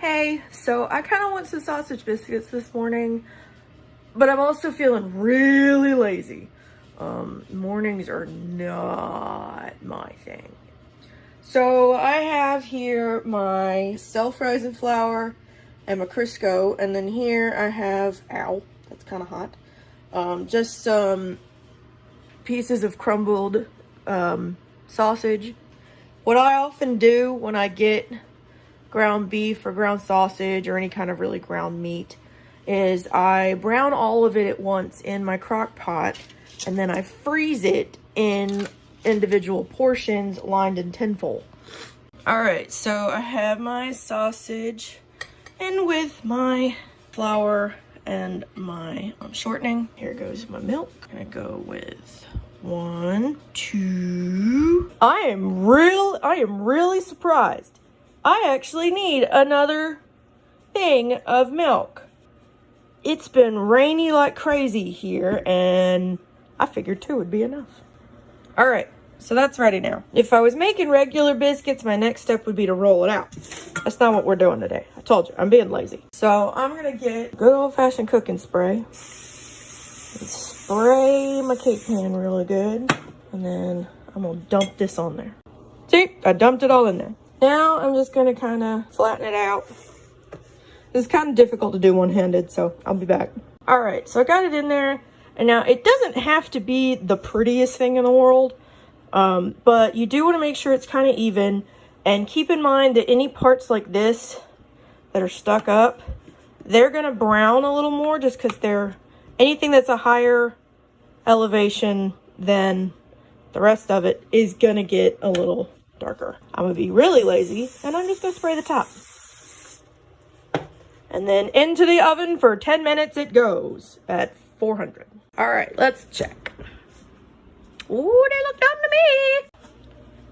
Hey, so I kind of want some sausage biscuits this morning, but I'm also feeling really lazy. Mornings are not my thing. So I have here my self-rising flour and my Crisco, and then here I have, ow, that's kind of hot, just some pieces of crumbled sausage. What I often do when I get ground beef or ground sausage or any kind of really ground meat is I brown all of it at once in my crock pot, and then I freeze it in individual portions lined in tinfoil. Alright, so I have my sausage and with my flour and my shortening. Here goes my milk. I'm gonna go with 1, 2. I am really surprised. I actually need another thing of milk. It's been rainy like crazy here, and I figured 2 would be enough. All right, so that's ready now. If I was making regular biscuits, my next step would be to roll it out. That's not what we're doing today. I told you, I'm being lazy. So I'm gonna get good old-fashioned cooking spray. Spray my cake pan really good, and then I'm gonna dump this on there. See, I dumped it all in there. Now I'm just gonna kind of flatten it out. This is kind of difficult to do one-handed, so I'll be back. All right, so I got it in there, and now it doesn't have to be the prettiest thing in the world, but you do want to make sure it's kind of even, and keep in mind that any parts like this that are stuck up, they're gonna brown a little more just because they're anything that's a higher elevation than the rest of it is gonna get a little darker. I'm gonna be really lazy, and I'm just gonna spray the top. And then into the oven for 10 minutes it goes at 400. All right, let's check. Ooh, they look done to me.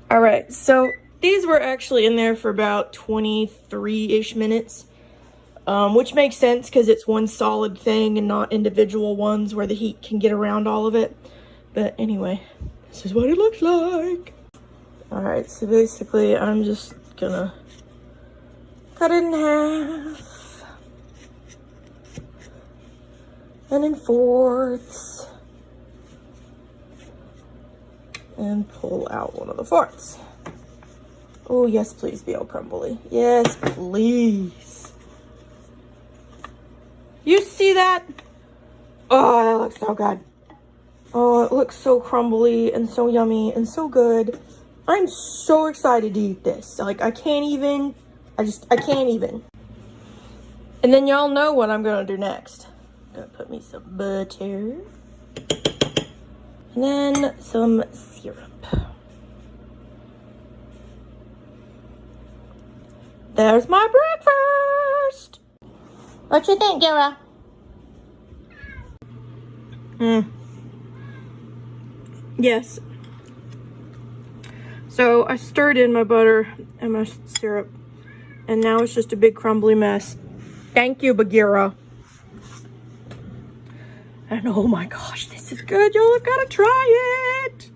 All right, so these were actually in there for about 23-ish minutes, which makes sense because it's one solid thing and not individual ones where the heat can get around all of it. But anyway, this is what it looks like. All right, so basically I'm just gonna cut it in half and in fourths and pull out one of the fourths. Oh, yes, please be all crumbly. Yes, please. You see that? Oh, that looks so good. Oh, it looks so crumbly and so yummy and so good. I'm so excited to eat this. Like, I can't even. I can't even. And then y'all know what I'm gonna do next. Gonna put me some butter. And then some syrup. There's my breakfast. What you think, Gara? Yes. So I stirred in my butter and my syrup, and now it's just a big crumbly mess. Thank you, Bagheera. And oh my gosh, this is good. Y'all have got to try it.